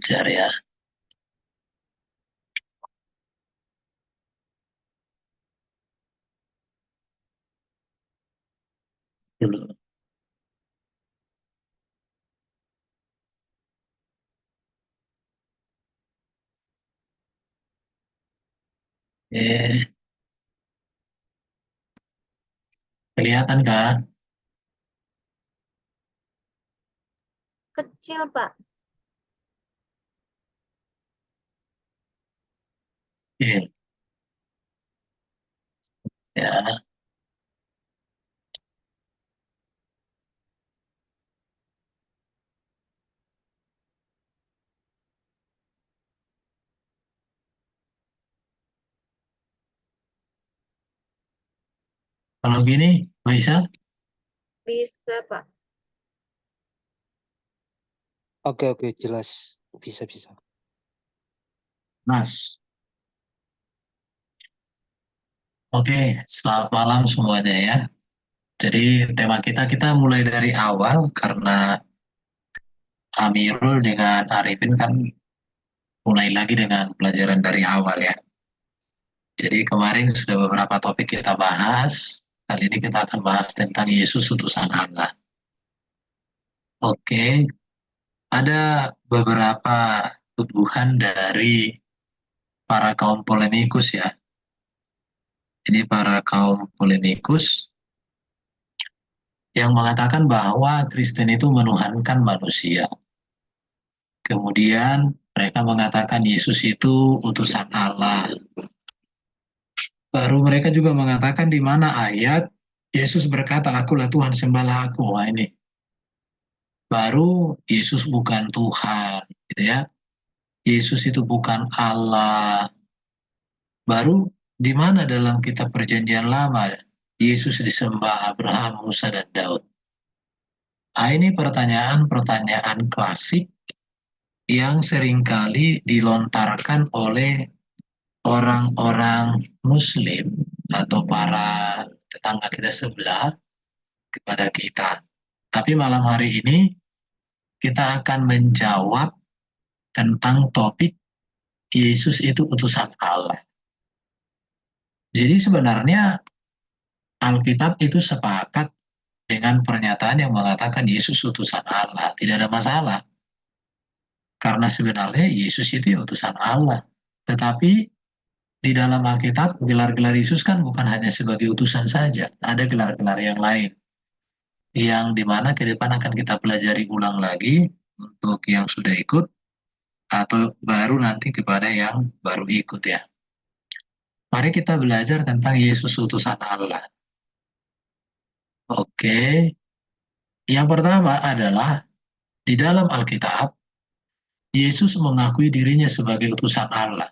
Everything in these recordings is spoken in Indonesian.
belajar ya. Dulu. Kelihatan kan? Kecil, Pak. Oke. Ya, kalau gini bisa? Bisa, Pak. Oke, jelas. Bisa. Mas. Oke, selamat malam semuanya ya. Jadi tema kita mulai dari awal karena Amirul dengan Arifin kan mulai lagi dengan pelajaran dari awal ya. Jadi kemarin sudah beberapa topik kita bahas. Kali ini kita akan bahas tentang Yesus utusan Allah. Oke, ada beberapa tuduhan dari para kaum polemikus ya. Ini para kaum polemikus yang mengatakan bahwa Kristen itu menuhankan manusia. Kemudian mereka mengatakan Yesus itu utusan Allah. Baru mereka juga mengatakan di mana ayat Yesus berkata, "Akulah Tuhan, sembahlah aku." Wah, ini baru Yesus bukan Tuhan, gitu ya. Yesus itu bukan Allah. Baru di mana dalam kitab Perjanjian Lama Yesus disembah Abraham, Musa, dan Daud. Nah, ini pertanyaan-pertanyaan klasik yang seringkali dilontarkan oleh orang-orang Muslim atau para tetangga kita sebelah kepada kita. Tapi malam hari ini kita akan menjawab tentang topik Yesus itu utusan Allah. Jadi sebenarnya Alkitab itu sepakat dengan pernyataan yang mengatakan Yesus utusan Allah. Tidak ada masalah. Karena sebenarnya Yesus itu utusan Allah. Tetapi di dalam Alkitab, gelar-gelar Yesus kan bukan hanya sebagai utusan saja. Ada gelar-gelar yang lain. Yang dimana ke depan akan kita pelajari ulang lagi untuk yang sudah ikut atau baru nanti kepada yang baru ikut ya. Mari kita belajar tentang Yesus utusan Allah. Oke, yang pertama adalah di dalam Alkitab, Yesus mengakui dirinya sebagai utusan Allah.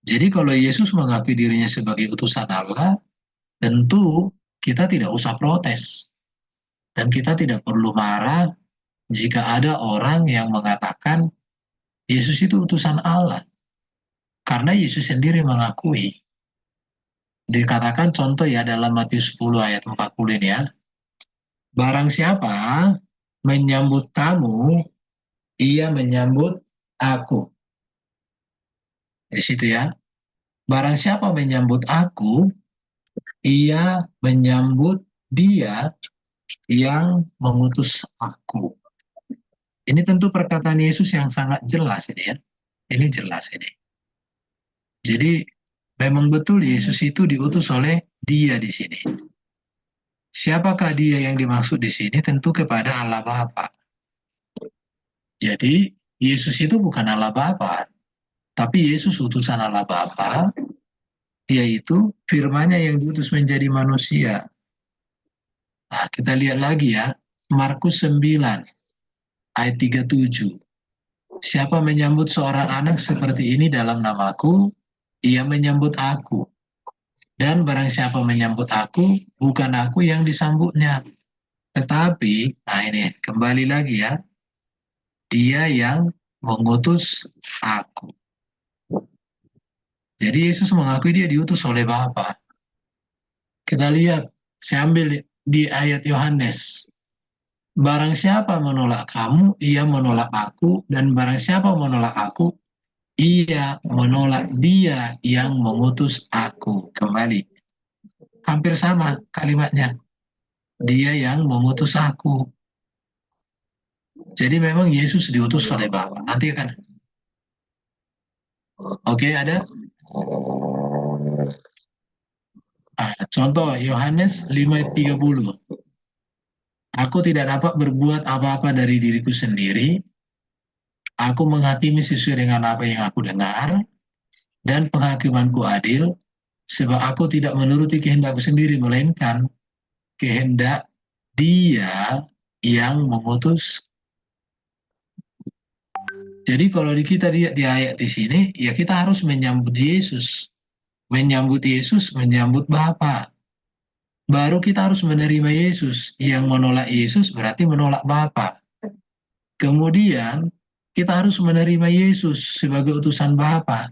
Jadi kalau Yesus mengakui dirinya sebagai utusan Allah, tentu kita tidak usah protes. Dan kita tidak perlu marah jika ada orang yang mengatakan Yesus itu utusan Allah. Karena Yesus sendiri mengakui. Dikatakan contoh ya dalam Matius 10 ayat 40 ini ya. Barang siapa menyambut kamu, ia menyambut aku. Di situ ya. Barang siapa menyambut aku, ia menyambut dia yang mengutus aku. Ini tentu perkataan Yesus yang sangat jelas ini ya. Ini jelas ini. Jadi memang betul Yesus itu diutus oleh dia di sini. Siapakah dia yang dimaksud di sini? Tentu kepada Allah Bapa. Jadi Yesus itu bukan Allah Bapa, tapi Yesus utusan Allah Bapa, yaitu firman-Nya yang diutus menjadi manusia. Nah, kita lihat lagi ya, Markus 9 ayat 37. Siapa menyambut seorang anak seperti ini dalam namaku, ia menyambut aku. Dan barang siapa menyambut aku, bukan aku yang disambutnya. Tetapi, nah ini kembali lagi ya, dia yang mengutus aku. Jadi Yesus mengakui dia diutus oleh Bapa. Kita lihat, saya ambil di ayat Yohanes. barang siapa menolak kamu, ia menolak aku, dan barang siapa menolak aku, ia menolak dia yang mengutus aku. Kembali, hampir sama kalimatnya. Dia yang mengutus aku. Jadi memang Yesus diutus oleh Bapa. Nanti kan. Oke, ada? Contoh Yohanes 5:30. Aku tidak dapat berbuat apa-apa dari diriku sendiri. Aku menghakimi sesuai dengan apa yang aku dengar, dan penghakimanku adil, sebab aku tidak menuruti kehendakku sendiri, melainkan kehendak Dia yang mengutus. Jadi kalau kita lihat di ayat di sini, ya kita harus menyambut Yesus. Menyambut Yesus, menyambut Bapa. Baru kita harus menerima Yesus. Yang menolak Yesus berarti menolak Bapa. Kemudian kita harus menerima Yesus sebagai utusan Bapa.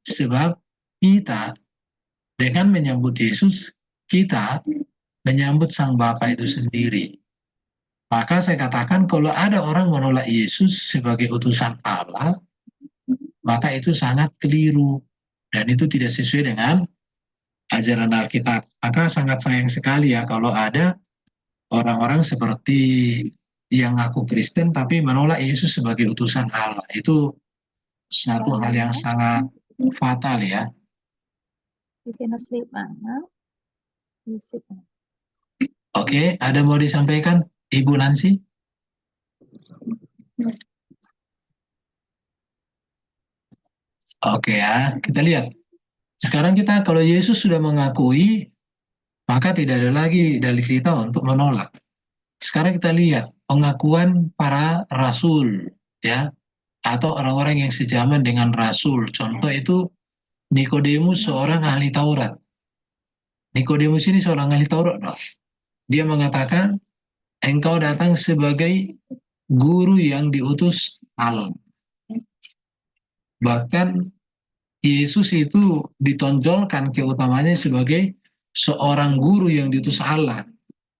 Sebab kita dengan menyambut Yesus, kita menyambut Sang Bapa itu sendiri. Maka saya katakan kalau ada orang menolak Yesus sebagai utusan Allah, maka itu sangat keliru. Dan itu tidak sesuai dengan ajaran Alkitab. Maka sangat sayang sekali ya kalau ada orang-orang seperti yang ngaku Kristen tapi menolak Yesus sebagai utusan Allah. Itu satu hal yang sangat fatal ya. Oke, ada mau disampaikan Ibu Nancy? Oke ya, kita lihat. Sekarang kita kalau Yesus sudah mengakui, maka tidak ada lagi dalil kita untuk menolak. Sekarang kita lihat pengakuan para rasul ya, atau orang-orang yang sejaman dengan rasul. Contoh itu Nikodemus, seorang ahli Taurat. Nikodemus ini seorang ahli Taurat, no? Dia mengatakan, engkau datang sebagai guru yang diutus Allah. Bahkan Yesus itu ditonjolkan keutamaannya sebagai seorang guru yang diutus Allah.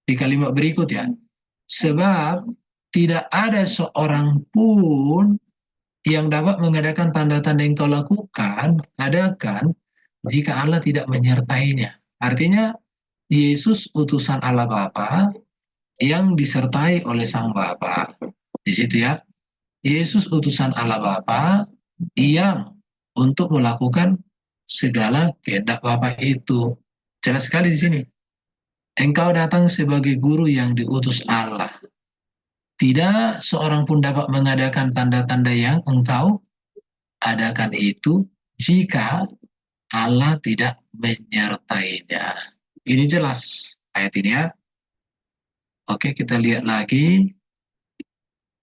Di kalimat berikut ya. Sebab tidak ada seorang pun yang dapat mengadakan tanda-tanda yang kau lakukan, adakan, jika Allah tidak menyertainya. Artinya, Yesus utusan Allah Bapa yang disertai oleh Sang Bapa. Di situ ya, Yesus utusan Allah Bapa yang untuk melakukan segala kehendak Bapa itu. Jelas sekali di sini. Engkau datang sebagai guru yang diutus Allah. Tidak seorang pun dapat mengadakan tanda-tanda yang engkau adakan itu jika Allah tidak menyertainya. Ini jelas ayat ini ya. Oke, kita lihat lagi.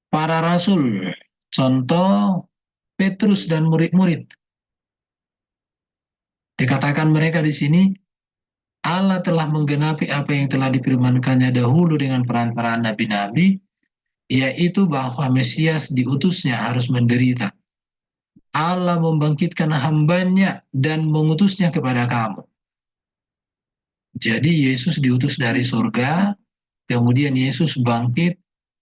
Para rasul, contoh Petrus dan murid-murid. Dikatakan mereka di sini, Allah telah menggenapi apa yang telah difirmankannya dahulu dengan peran-peran nabi-nabi, yaitu bahwa Mesias diutusnya harus menderita. Allah membangkitkan hambanya dan mengutusnya kepada kamu. Jadi Yesus diutus dari surga, kemudian Yesus bangkit,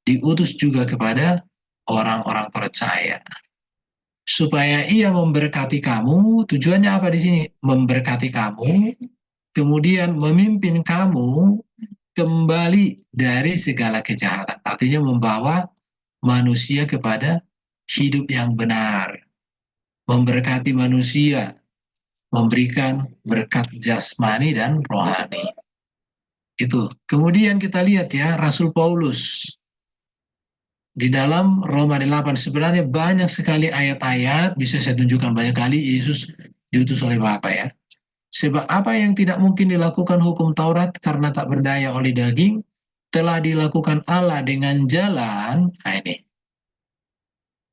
diutus juga kepada orang-orang percaya. Supaya ia memberkati kamu, tujuannya apa di sini? Memberkati kamu, kemudian memimpin kamu kembali dari segala kejahatan. Artinya membawa manusia kepada hidup yang benar. Memberkati manusia, memberikan berkat jasmani dan rohani. Itu. Kemudian kita lihat ya, Rasul Paulus. Di dalam Roma 8 sebenarnya banyak sekali ayat-ayat, bisa saya tunjukkan banyak kali Yesus diutus oleh Bapa ya. Sebab apa yang tidak mungkin dilakukan hukum Taurat karena tak berdaya oleh daging, telah dilakukan Allah dengan jalan, ini,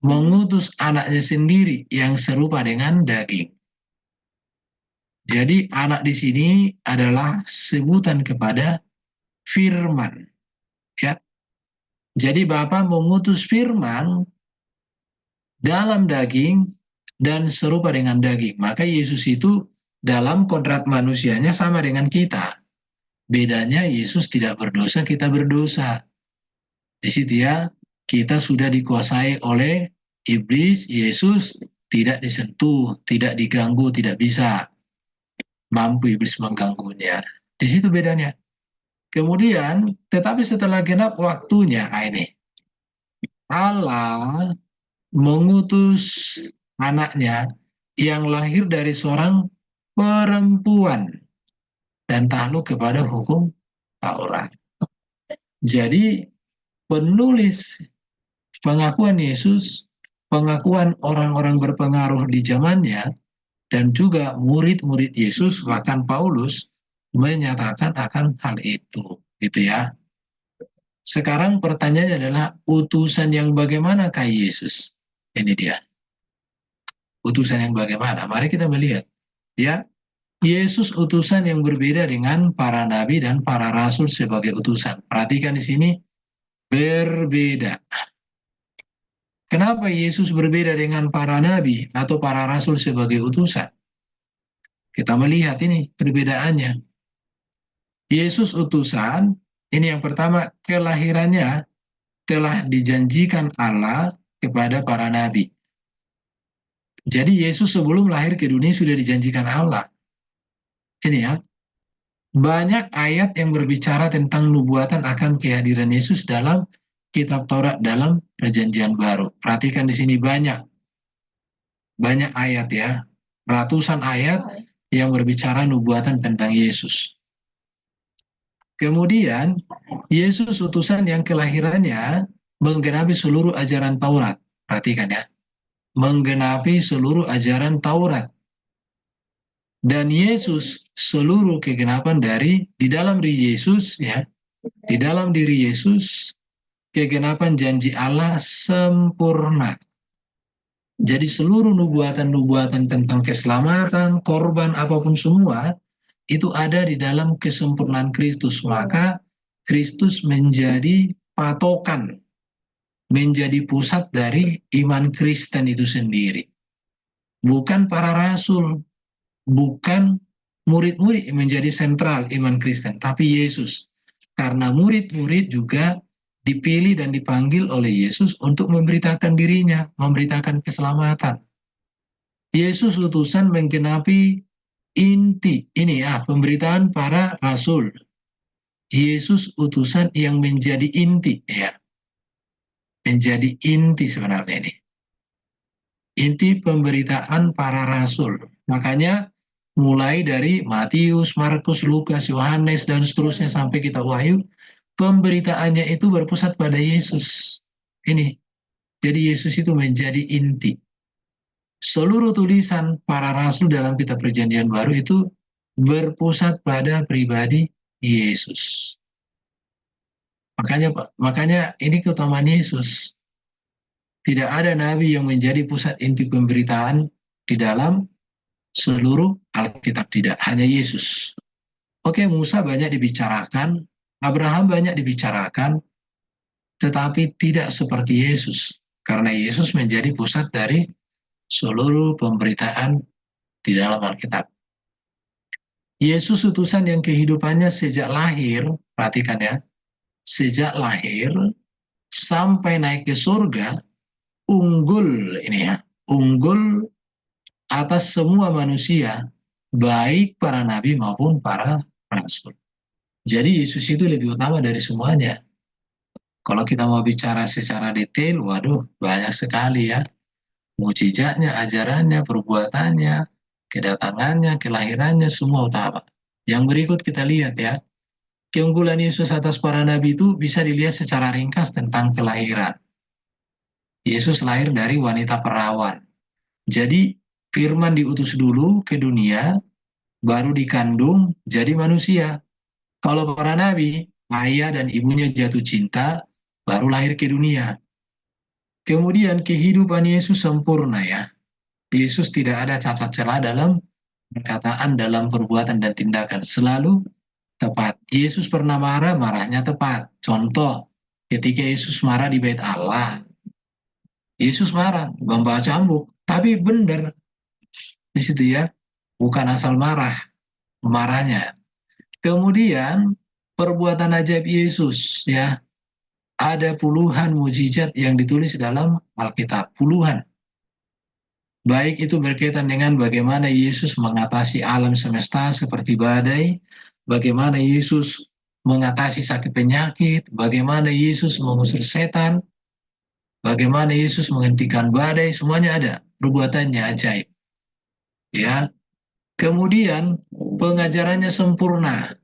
mengutus anaknya sendiri yang serupa dengan daging. Jadi anak di sini adalah sebutan kepada firman. Ya. Jadi Bapa mengutus firman dalam daging dan serupa dengan daging. Maka Yesus itu dalam kodrat manusianya sama dengan kita. Bedanya Yesus tidak berdosa, kita berdosa. Di situ ya, kita sudah dikuasai oleh iblis, Yesus tidak disentuh, tidak diganggu, tidak bisa mampu iblis mengganggunya. Di situ bedanya. Kemudian, tetapi setelah genap waktunya, ini Allah mengutus anaknya yang lahir dari seorang perempuan dan takluk kepada hukum Taurat. Jadi penulis pengakuan Yesus, pengakuan orang-orang berpengaruh di zamannya, dan juga murid-murid Yesus, bahkan Paulus, menyatakan akan hal itu. Gitu ya. Sekarang pertanyaannya adalah utusan yang bagaimanakah Yesus? Ini dia. Utusan yang bagaimana? Mari kita melihat. Ya, Yesus utusan yang berbeda dengan para nabi dan para rasul sebagai utusan. Perhatikan di sini, berbeda. Kenapa Yesus berbeda dengan para nabi atau para rasul sebagai utusan? Kita melihat ini perbedaannya. Yesus utusan, ini yang pertama, kelahirannya telah dijanjikan Allah kepada para nabi. Jadi Yesus sebelum lahir ke dunia sudah dijanjikan Allah. Ini ya, banyak ayat yang berbicara tentang nubuatan akan kehadiran Yesus dalam kitab Taurat dalam perjanjian baru. Perhatikan di sini banyak ayat ya, ratusan ayat yang berbicara nubuatan tentang Yesus. Kemudian, Yesus utusan yang kelahirannya menggenapi seluruh ajaran Taurat. Perhatikan ya, menggenapi seluruh ajaran Taurat. Dan Yesus seluruh kegenapan dari di dalam diri Yesus ya, di dalam diri Yesus kegenapan janji Allah sempurna. Jadi seluruh nubuatan-nubuatan tentang keselamatan, korban apapun semua itu ada di dalam kesempurnaan Kristus. Maka Kristus menjadi patokan, menjadi pusat dari iman Kristen itu sendiri. Bukan para rasul, bukan murid-murid yang menjadi sentral iman Kristen, tapi Yesus. Karena murid-murid juga dipilih dan dipanggil oleh Yesus untuk memberitakan dirinya, memberitakan keselamatan. Yesus utusan menggenapi inti ini ya, pemberitaan para rasul. Yesus utusan yang menjadi inti ya, menjadi inti sebenarnya ini. Inti pemberitaan para rasul. Makanya mulai dari Matius, Markus, Lukas, Yohanes, dan seterusnya sampai kita Wahyu, pemberitaannya itu berpusat pada Yesus. Ini. Jadi Yesus itu menjadi inti. Seluruh tulisan para rasul dalam kitab perjanjian baru itu berpusat pada pribadi Yesus. Makanya ini keutamaan Yesus. Tidak ada nabi yang menjadi pusat inti pemberitaan di dalam seluruh Alkitab, tidak, hanya Yesus. Oke, Musa banyak dibicarakan, Abraham banyak dibicarakan, tetapi tidak seperti Yesus. Karena Yesus menjadi pusat dari seluruh pemberitaan di dalam Alkitab. Yesus utusan yang kehidupannya sejak lahir, perhatikan ya, sejak lahir sampai naik ke surga, unggul ini ya, unggul atas semua manusia, baik para nabi maupun para rasul. Jadi Yesus itu lebih utama dari semuanya. Kalau kita mau bicara secara detail, waduh banyak sekali ya. Mujizatnya, ajarannya, perbuatannya, kedatangannya, kelahirannya, semua utama. Yang berikut kita lihat ya. Keunggulan Yesus atas para nabi itu bisa dilihat secara ringkas tentang kelahiran. Yesus lahir dari wanita perawan. Jadi firman diutus dulu ke dunia, baru dikandung jadi manusia. Kalau para nabi, ayah dan ibunya jatuh cinta, baru lahir ke dunia. Kemudian kehidupan Yesus sempurna ya. Yesus tidak ada cacat celah dalam perkataan, dalam perbuatan dan tindakan. Selalu tepat. Yesus pernah marah, marahnya tepat. Contoh, ketika Yesus marah di bait Allah, Yesus marah, membawa cambuk, tapi benar di situ ya, bukan asal marah, marahnya. Kemudian perbuatan ajaib Yesus ya, Ada puluhan mujizat yang ditulis dalam Alkitab, puluhan. Baik itu berkaitan dengan bagaimana Yesus mengatasi alam semesta seperti badai, bagaimana Yesus mengatasi sakit penyakit, bagaimana Yesus mengusir setan, bagaimana Yesus menghentikan badai, semuanya ada. Perbuatannya ajaib. Ya. Kemudian pengajarannya sempurna.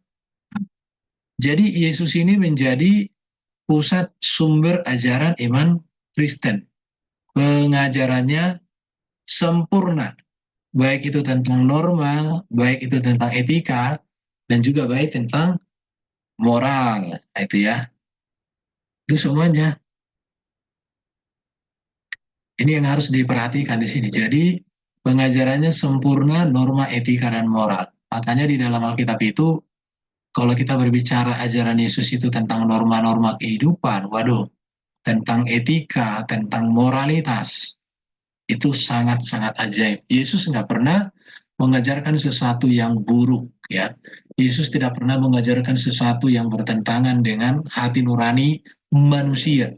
Jadi Yesus ini menjadi pusat sumber ajaran iman Kristen. Pengajarannya sempurna, baik itu tentang norma, baik itu tentang etika, dan juga baik tentang moral. Nah, itu ya, itu semuanya. Ini yang harus diperhatikan di sini. Jadi pengajarannya sempurna, norma, etika, dan moral. Makanya di dalam Alkitab itu, kalau kita berbicara ajaran Yesus itu tentang norma-norma kehidupan, waduh, tentang etika, tentang moralitas, itu sangat-sangat ajaib. Yesus nggak pernah mengajarkan sesuatu yang buruk, ya. Yesus tidak pernah mengajarkan sesuatu yang bertentangan dengan hati nurani manusia,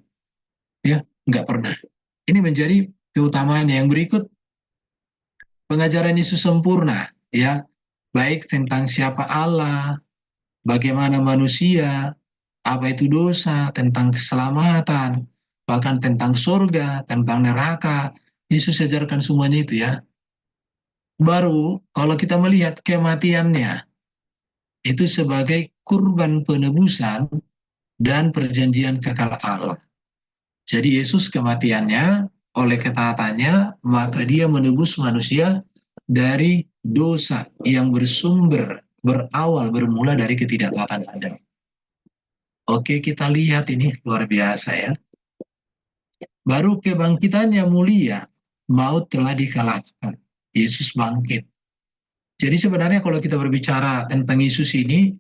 ya, nggak pernah. Ini menjadi keutamaannya. Yang berikut, pengajaran Yesus sempurna, ya, baik tentang siapa Allah, bagaimana manusia, apa itu dosa, tentang keselamatan, bahkan tentang surga, tentang neraka. Yesus ajarkan semuanya itu ya. Baru kalau kita melihat kematiannya, itu sebagai kurban penebusan dan perjanjian kekal Allah. Jadi Yesus kematiannya, oleh ketaatannya, maka dia menebus manusia dari dosa yang berawal, bermula dari ketidaktaatan Adam. Oke, kita lihat ini luar biasa ya. Baru kebangkitannya mulia, maut telah dikalahkan. Yesus bangkit. Jadi sebenarnya kalau kita berbicara tentang Yesus ini,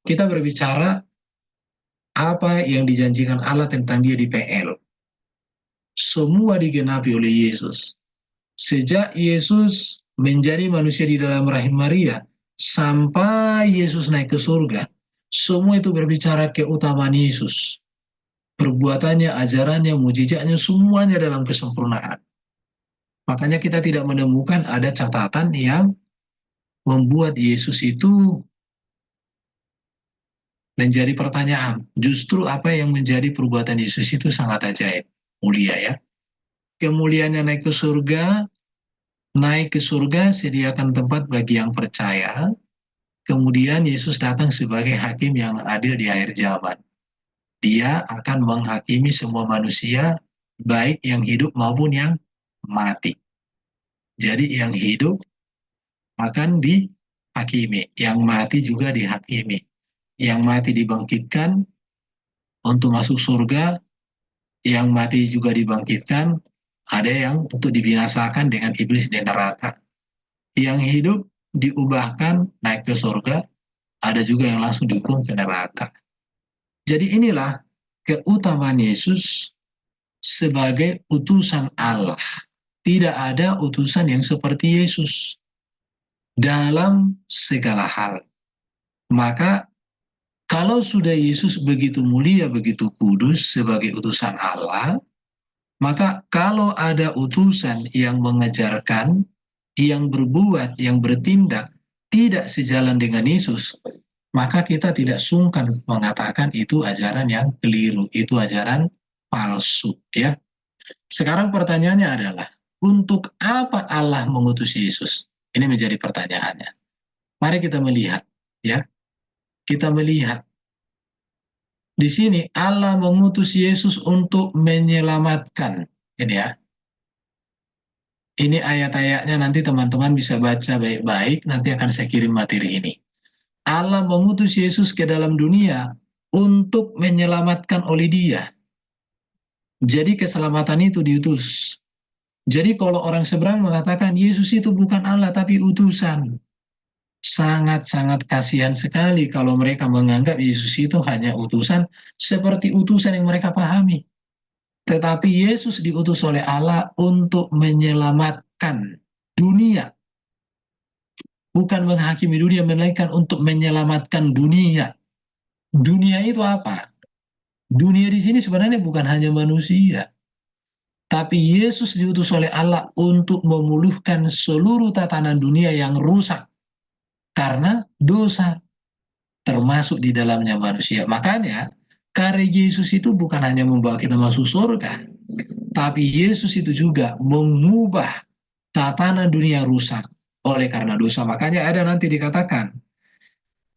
kita berbicara apa yang dijanjikan Allah tentang dia di PL. Semua digenapi oleh Yesus. Sejak Yesus menjadi manusia di dalam rahim Maria, sampai Yesus naik ke surga, semua itu berbicara keutamaan Yesus. Perbuatannya, ajarannya, mujizatnya, semuanya dalam kesempurnaan. Makanya kita tidak menemukan ada catatan yang membuat Yesus itu menjadi pertanyaan. Justru apa yang menjadi perbuatan Yesus itu sangat ajaib, mulia ya. Kemuliaannya naik ke surga, sediakan tempat bagi yang percaya. Kemudian Yesus datang sebagai hakim yang adil di akhir zaman. Dia akan menghakimi semua manusia, baik yang hidup maupun yang mati. Jadi yang hidup akan dihakimi, yang mati juga dihakimi. Yang mati dibangkitkan untuk masuk surga, yang mati juga dibangkitkan, ada yang untuk dibinasakan dengan iblis di neraka. Yang hidup diubahkan naik ke surga, ada juga yang langsung dihukum ke neraka. Jadi inilah keutamaan Yesus sebagai utusan Allah. Tidak ada utusan yang seperti Yesus dalam segala hal. Maka kalau sudah Yesus begitu mulia, begitu kudus sebagai utusan Allah, maka kalau ada utusan yang mengajarkan, yang berbuat, yang bertindak tidak sejalan dengan Yesus, maka kita tidak sungkan mengatakan itu ajaran yang keliru, itu ajaran palsu, ya. Sekarang pertanyaannya adalah, untuk apa Allah mengutus Yesus? Ini menjadi pertanyaannya. Mari kita melihat, ya. Kita melihat di sini Allah mengutus Yesus untuk menyelamatkan. Ini ya. Ini ayat-ayatnya nanti teman-teman bisa baca baik-baik, nanti akan saya kirim materi ini. Allah mengutus Yesus ke dalam dunia untuk menyelamatkan oleh Dia. Jadi keselamatan itu diutus. Jadi kalau orang seberang mengatakan Yesus itu bukan Allah tapi utusan, sangat-sangat kasihan sekali kalau mereka menganggap Yesus itu hanya utusan seperti utusan yang mereka pahami. Tetapi Yesus diutus oleh Allah untuk menyelamatkan dunia. Bukan menghakimi dunia, melainkan untuk menyelamatkan dunia. Dunia itu apa? Dunia di sini sebenarnya bukan hanya manusia, tapi Yesus diutus oleh Allah untuk memulihkan seluruh tatanan dunia yang rusak karena dosa, termasuk di dalamnya manusia. Makanya karya Yesus itu bukan hanya membawa kita masuk surga, tapi Yesus itu juga mengubah tatanan dunia rusak oleh karena dosa. Makanya ada nanti dikatakan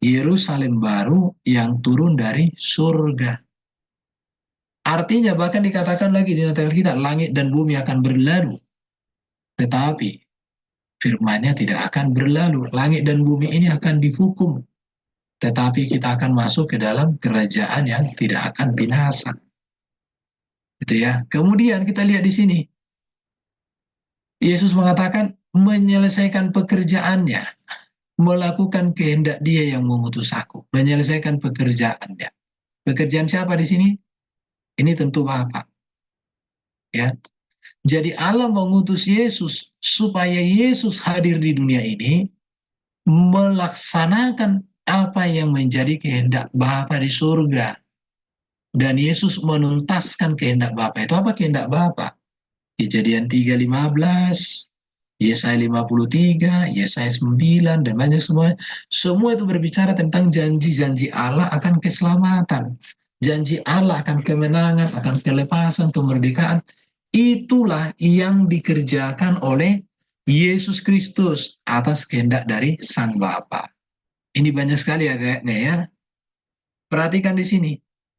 Yerusalem baru yang turun dari surga. Artinya bahkan dikatakan lagi di Natal kita, langit dan bumi akan berlalu. Tetapi firman-Nya tidak akan berlalu. Langit dan bumi ini akan dihukum. Tetapi kita akan masuk ke dalam kerajaan yang tidak akan binasa. Gitu ya. Kemudian kita lihat di sini. Yesus mengatakan menyelesaikan pekerjaannya. Melakukan kehendak Dia yang mengutus aku. Menyelesaikan pekerjaannya. Pekerjaan siapa di sini? Ini tentu Bapa. Ya. Jadi Allah mengutus Yesus supaya Yesus hadir di dunia ini melaksanakan apa yang menjadi kehendak Bapa di surga. Dan Yesus menuntaskan kehendak Bapa. Itu apa kehendak Bapa? Kejadian 3:15, Yesaya 53, Yesaya 9, dan banyak semua. Semua itu berbicara tentang janji-janji Allah akan keselamatan. Janji Allah akan kemenangan, akan kelepasan, kemerdekaan. Itulah yang dikerjakan oleh Yesus Kristus atas kehendak dari Sang Bapa. Ini banyak sekali ayatnya ya. Perhatikan di sini.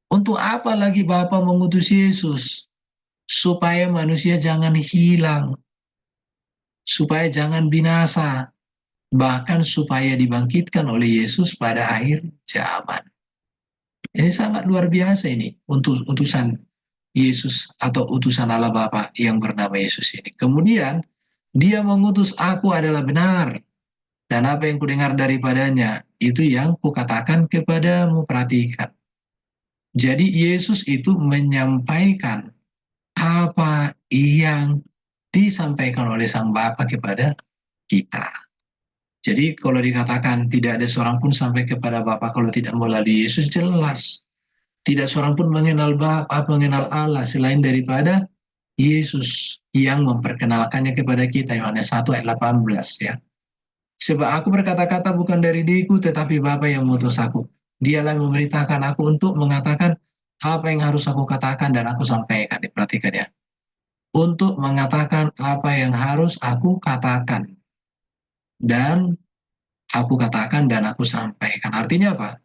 Untuk apa lagi Bapa mengutus Yesus? Supaya manusia jangan hilang, supaya jangan binasa, bahkan supaya dibangkitkan oleh Yesus pada akhir zaman. Ini sangat luar biasa ini untuk utusan Yesus atau utusan Allah Bapa yang bernama Yesus ini. Kemudian Dia mengutus aku adalah benar, dan apa yang kudengar daripadanya itu yang kukatakan kepadamu. Perhatikan. Jadi Yesus itu menyampaikan apa yang disampaikan oleh Sang Bapa kepada kita. Jadi kalau dikatakan tidak ada seorang pun sampai kepada Bapa kalau tidak melalui Yesus, jelas. Tidak seorang pun mengenal Bapa, mengenal Allah selain daripada Yesus yang memperkenalkannya kepada kita. Yohanes 1 ayat 18 ya. Sebab aku berkata-kata bukan dari diriku, tetapi Bapa yang mengutus aku. Dialah yang memerintahkan aku untuk mengatakan apa yang harus aku katakan dan aku sampaikan. Diperhatikan ya. Untuk mengatakan apa yang harus aku katakan. Dan aku katakan dan aku sampaikan. Artinya apa?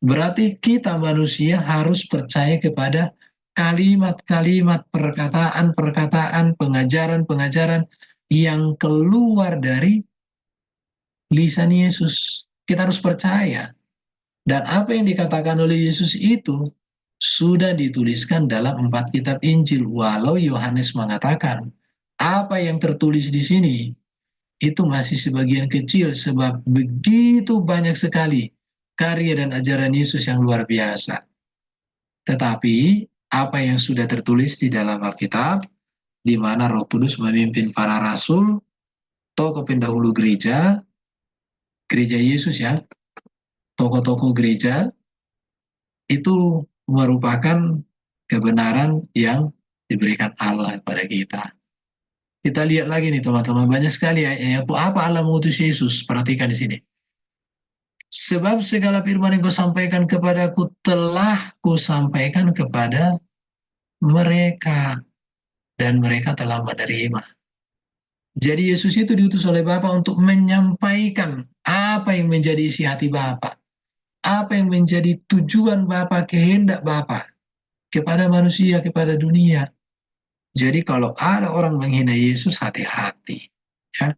Berarti kita manusia harus percaya kepada kalimat-kalimat, perkataan-perkataan, pengajaran-pengajaran yang keluar dari lisan Yesus. Kita harus percaya. Dan apa yang dikatakan oleh Yesus itu sudah dituliskan dalam 4 kitab Injil. Walau Yohanes mengatakan apa yang tertulis di sini itu masih sebagian kecil sebab begitu banyak sekali karya dan ajaran Yesus yang luar biasa. Tetapi apa yang sudah tertulis di dalam Alkitab, di mana Roh Kudus memimpin para rasul, tokoh pendahulu gereja Yesus ya, tokoh-tokoh gereja, itu merupakan kebenaran yang diberikan Allah kepada kita. Kita lihat lagi nih teman-teman, banyak sekali ayatnya. Apa Allah mengutus Yesus? Perhatikan di sini. Sebab segala firman yang kau sampaikan kepadaku telah kusampaikan kepada mereka, dan mereka telah menerima. Jadi Yesus itu diutus oleh Bapa untuk menyampaikan apa yang menjadi isi hati Bapa, apa yang menjadi tujuan Bapa, kehendak Bapa kepada manusia, kepada dunia. Jadi kalau ada orang menghina Yesus, hati-hati. Ya.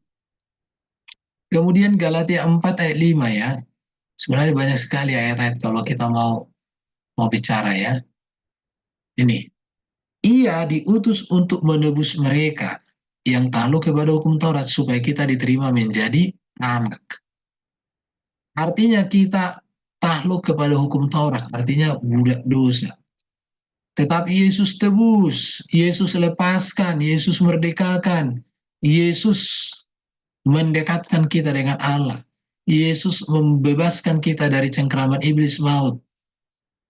Kemudian Galatia 4 ayat 5 ya. Sebenarnya banyak sekali ayat-ayat kalau kita mau bicara ya. Ini. Ia diutus untuk menebus mereka yang takluk kepada hukum Taurat supaya kita diterima menjadi anak. Artinya kita takluk kepada hukum Taurat, artinya budak dosa. Tetapi Yesus tebus, Yesus lepaskan, Yesus merdekakan, Yesus mendekatkan kita dengan Allah. Yesus membebaskan kita dari cengkraman iblis maut.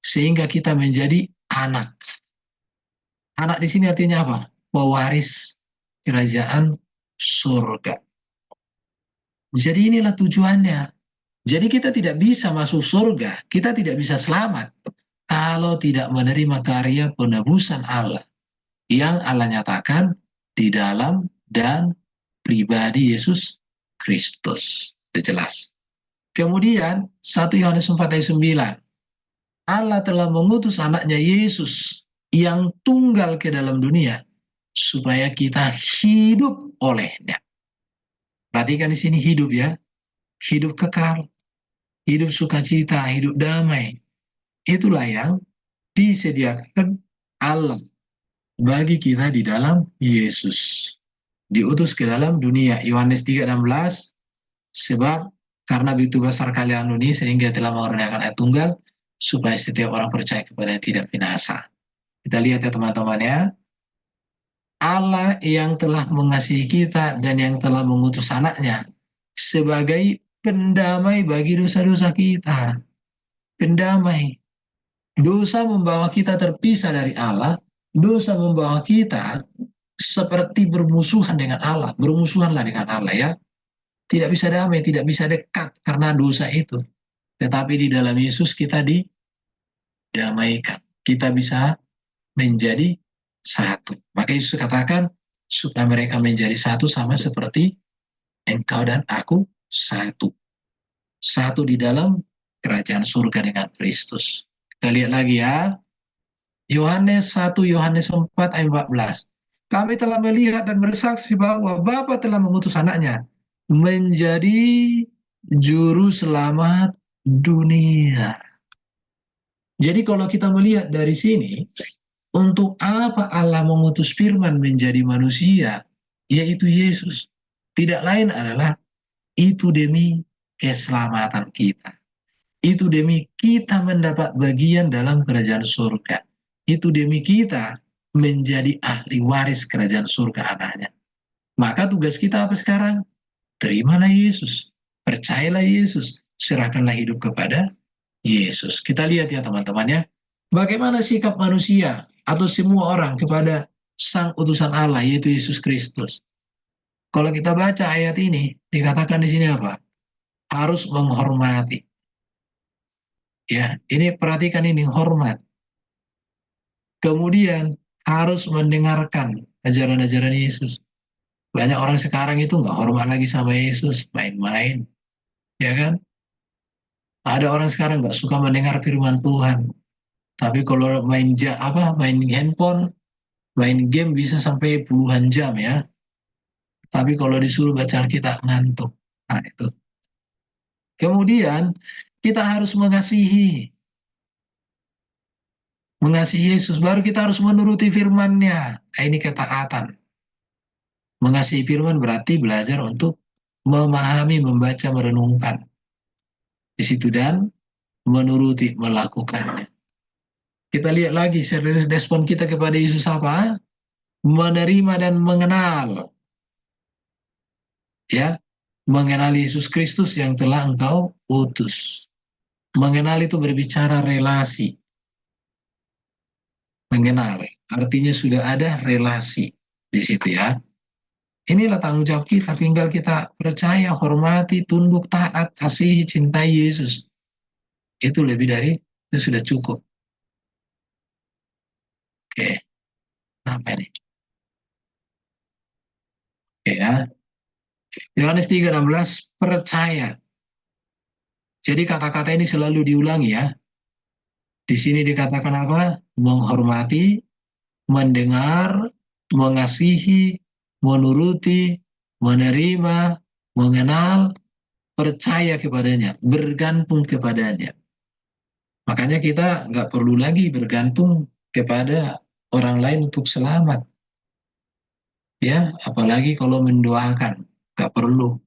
Sehingga kita menjadi anak. Anak di sini artinya apa? Pewaris kerajaan surga. Jadi inilah tujuannya. Jadi kita tidak bisa masuk surga, kita tidak bisa selamat kalau tidak menerima karya penebusan Allah yang Allah nyatakan di dalam dan pribadi Yesus Kristus. Itu jelas. Kemudian 1 Yohanes 4 ayat 9. Allah telah mengutus anaknya Yesus yang tunggal ke dalam dunia supaya kita hidup olehnya. Perhatikan di sini hidup ya. Hidup kekal, hidup sukacita, hidup damai. Itulah yang disediakan Allah bagi kita di dalam Yesus. Diutus ke dalam dunia. Yohanes 3:16, sebab karena begitu besar kalian ini sehingga telah mengaruniakan anak tunggal, supaya setiap orang percaya kepada tidak binasa. Kita lihat ya teman-teman ya. Allah yang telah mengasihi kita dan yang telah mengutus anaknya sebagai pendamai bagi dosa-dosa kita. Pendamai. Dosa membawa kita terpisah dari Allah, dosa membawa kita seperti bermusuhan dengan Allah. Bermusuhanlah dengan Allah ya. Tidak bisa damai, tidak bisa dekat karena dosa itu. Tetapi di dalam Yesus kita didamaikan. Kita bisa menjadi satu. Maka Yesus katakan supaya mereka menjadi satu sama seperti engkau dan aku satu. Satu di dalam kerajaan surga dengan Kristus. Kita lihat lagi ya. Yohanes 1, Yohanes 4 ayat 14. Kami telah melihat dan bersaksi bahwa Bapa telah mengutus anaknya menjadi juru selamat dunia. Jadi kalau kita melihat dari sini, untuk apa Allah mengutus firman menjadi manusia, yaitu Yesus. Tidak lain adalah itu demi keselamatan kita. Itu demi kita mendapat bagian dalam kerajaan surga. Itu demi kita menjadi ahli waris kerajaan surga anaknya. Maka tugas kita apa sekarang? Terimalah Yesus. Percayalah Yesus. Serahkanlah hidup kepada Yesus. Kita lihat ya teman-teman ya. Bagaimana sikap manusia atau semua orang kepada sang utusan Allah yaitu Yesus Kristus. Kalau kita baca ayat ini, dikatakan di sini apa? Harus menghormati. Ya, ini perhatikan ini, hormat. Kemudian harus mendengarkan ajaran-ajaran Yesus. Banyak orang sekarang itu nggak hormat lagi sama Yesus, main-main. Ya kan? Ada orang sekarang nggak suka mendengar firman Tuhan. Tapi kalau main handphone, main game bisa sampai puluhan jam ya. Tapi kalau disuruh baca Alkitab ngantuk. Nah itu. Kemudian kita harus mengasihi. Mengasihi Yesus. Baru kita harus menuruti firman-Nya. Nah, ini ketaatan. Mengasihi firman berarti belajar untuk memahami, membaca, merenungkan. Di situ dan menuruti, melakukannya. Kita lihat lagi respon kita kepada Yesus apa? Menerima dan mengenal. Ya, mengenal Yesus Kristus yang telah engkau utus. Mengenal itu berbicara relasi. Mengenal, artinya sudah ada relasi di situ ya. Inilah tanggung jawab kita, tinggal kita percaya, hormati, tunduk, taat, kasihi, cintai Yesus. Itu lebih dari, itu sudah cukup. Oke, apa ini? Oke ya. Yohanes 3:16, percaya. Jadi kata-kata ini selalu diulangi ya. Di sini dikatakan apa? Menghormati, mendengar, mengasihi, menuruti, menerima, mengenal, percaya kepadanya, bergantung kepadanya. Makanya kita nggak perlu lagi bergantung kepada orang lain untuk selamat. Ya, apalagi kalau mendoakan, nggak perlu.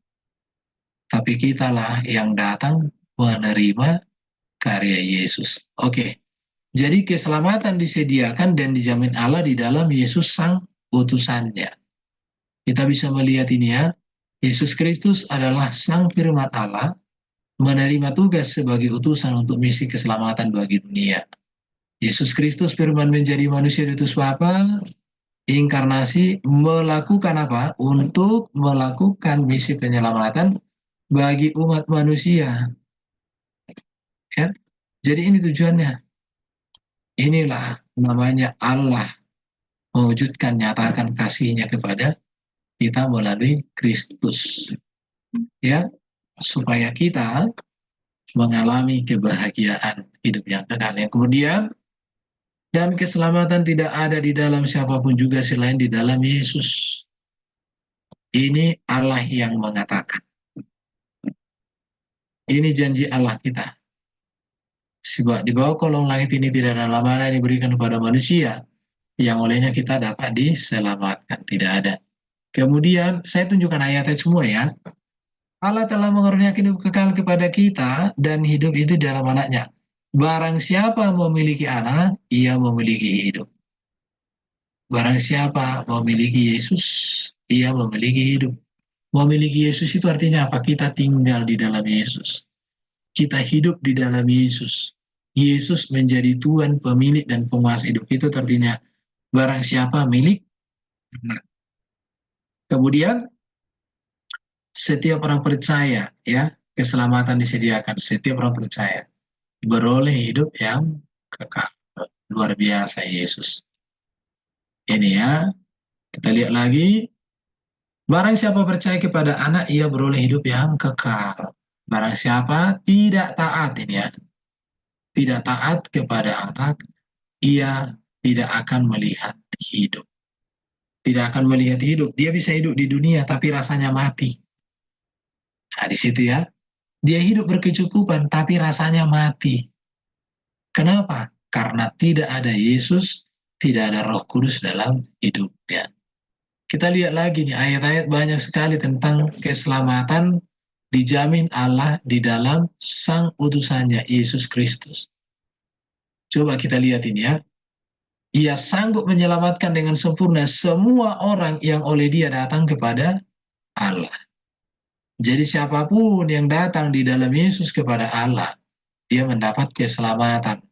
Tapi kitalah yang datang menerima karya Yesus. Oke. Jadi keselamatan disediakan dan dijamin Allah di dalam Yesus sang utusannya. Kita bisa melihat ini ya. Yesus Kristus adalah sang firman Allah menerima tugas sebagai utusan untuk misi keselamatan bagi dunia. Yesus Kristus firman menjadi manusia diutus Bapa, inkarnasi melakukan apa? Untuk melakukan misi penyelamatan bagi umat manusia. Ya? Jadi ini tujuannya. Inilah namanya Allah mewujudkan, nyatakan kasihnya kepada kita melalui Kristus. Ya, supaya kita mengalami kebahagiaan hidup yang kekal. Yang kemudian, dan keselamatan tidak ada di dalam siapapun juga selain di dalam Yesus. Ini Allah yang mengatakan. Ini janji Allah kita. Sebab di bawah kolong langit ini tidak ada nama yang diberikan kepada manusia yang olehnya kita dapat diselamatkan. Tidak ada. Kemudian saya tunjukkan ayatnya semua ya. Allah telah mengaruniakan hidup kekal kepada kita dan hidup itu dalam anaknya. Barang siapa memiliki anak, ia memiliki hidup. Barang siapa memiliki Yesus, ia memiliki hidup. Memiliki Yesus itu artinya apa? Kita tinggal di dalam Yesus. Kita hidup di dalam Yesus. Yesus menjadi Tuhan, pemilik, dan penguasa hidup. Itu artinya barang siapa milik anak. Kemudian setiap orang percaya, ya, keselamatan disediakan. Setiap orang percaya beroleh hidup yang kekal. Luar biasa Yesus. Ini ya, kita lihat lagi. Barang siapa percaya kepada anak, ia beroleh hidup yang kekal. Barang siapa tidak taat, ini ya, tidak taat kepada anak, ia tidak akan melihat hidup. Tidak akan melihat hidup. Dia bisa hidup di dunia, tapi rasanya mati. Nah, di situ ya. Dia hidup berkecukupan, tapi rasanya mati. Kenapa? Karena tidak ada Yesus, tidak ada Roh Kudus dalam hidupnya. Kita lihat lagi nih, ayat-ayat banyak sekali tentang keselamatan dijamin Allah di dalam sang utusannya, Yesus Kristus. Coba kita lihat ini ya. Ia sanggup menyelamatkan dengan sempurna semua orang yang oleh dia datang kepada Allah. Jadi siapapun yang datang di dalam Yesus kepada Allah, dia mendapat keselamatan.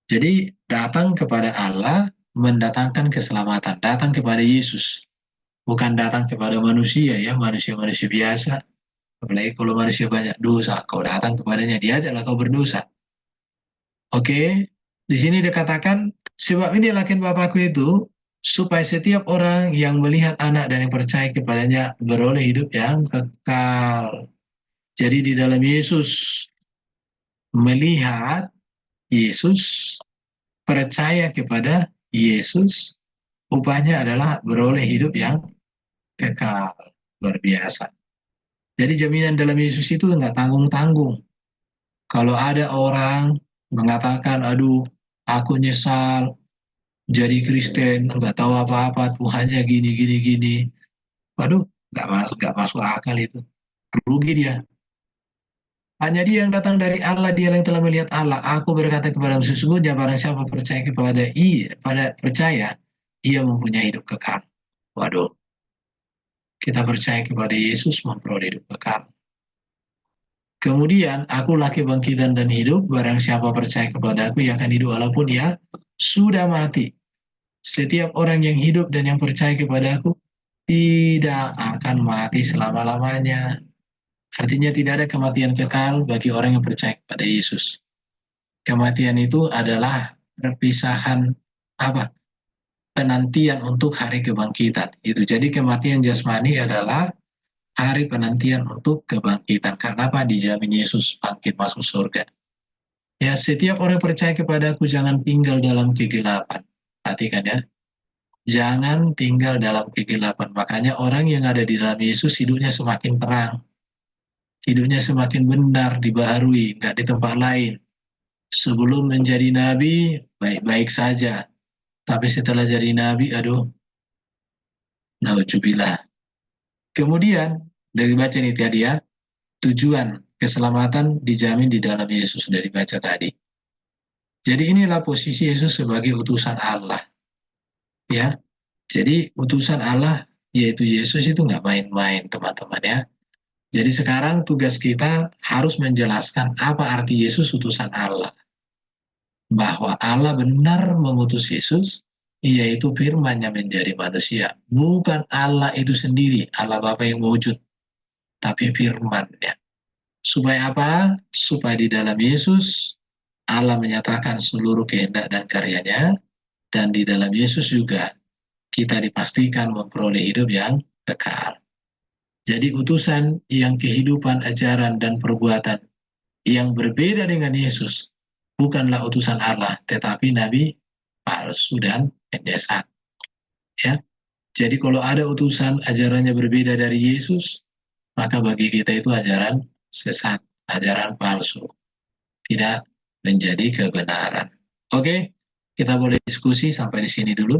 Jadi datang kepada Allah mendatangkan keselamatan. Datang kepada Yesus. Bukan datang kepada manusia ya, manusia-manusia biasa. Apalagi kalau manusia banyak dosa, kau datang kepadanya, diajaklah kau berdosa. Oke, di sini dikatakan, sebab ini lakin Bapakku itu, supaya setiap orang yang melihat anak dan yang percaya kepadanya beroleh hidup yang kekal. Jadi di dalam Yesus, melihat Yesus, percaya kepada Yesus, upahnya adalah beroleh hidup yang kekal. Luar biasa. Jadi jaminan dalam Yesus itu nggak tanggung-tanggung. Kalau ada orang mengatakan, aduh, aku nyesal jadi Kristen, nggak tahu apa-apa, Tuhannya gini, gini, gini. Waduh, nggak masuk akal itu. Rugi dia. Hanya dia yang datang dari Allah, dia yang telah melihat Allah. Aku berkata kepadamu, sesungguhnya barang siapa percaya kepada percaya, ia mempunyai hidup kekal. Waduh, kita percaya kepada Yesus memperoleh hidup kekal. Kemudian, akulah kebangkitan dan hidup, barang siapa percaya kepada aku, ia akan hidup walaupun ia sudah mati. Setiap orang yang hidup dan yang percaya kepada aku, tidak akan mati selama-lamanya. Artinya tidak ada kematian kekal bagi orang yang percaya kepada Yesus. Kematian itu adalah perpisahan apa? Penantian untuk hari kebangkitan. Itu jadi kematian jasmani adalah hari penantian untuk kebangkitan. Karena apa? Dijamin Yesus bangkit masuk surga. Ya, setiap orang percaya kepada aku jangan tinggal dalam kegelapan. Perhatikan ya. Jangan tinggal dalam kegelapan. Makanya orang yang ada di dalam Yesus hidupnya semakin terang. Hidupnya semakin benar, dibaharui, nggak di tempat lain. Sebelum menjadi nabi, baik-baik saja. Tapi setelah jadi nabi, aduh, nauzubillah. Kemudian, dari baca ini tadi ya, tujuan keselamatan dijamin di dalam Yesus, sudah dibaca tadi. Jadi inilah posisi Yesus sebagai utusan Allah. Ya, jadi utusan Allah, yaitu Yesus itu nggak main-main, teman-teman ya. Jadi sekarang tugas kita harus menjelaskan apa arti Yesus utusan Allah. bahwa Allah benar mengutus Yesus, yaitu firman-Nya menjadi manusia. Bukan Allah itu sendiri, Allah Bapa yang wujud, tapi firman-Nya. Supaya apa? Supaya di dalam Yesus Allah menyatakan seluruh kehendak dan karyanya, dan di dalam Yesus juga kita dipastikan memperoleh hidup yang kekal. Jadi utusan yang kehidupan, ajaran, dan perbuatan yang berbeda dengan Yesus bukanlah utusan Allah, tetapi nabi palsu dan penyesat. Ya, jadi kalau ada utusan ajarannya berbeda dari Yesus, maka bagi kita itu ajaran sesat, ajaran palsu, tidak menjadi kebenaran. Oke, kita boleh diskusi sampai di sini dulu.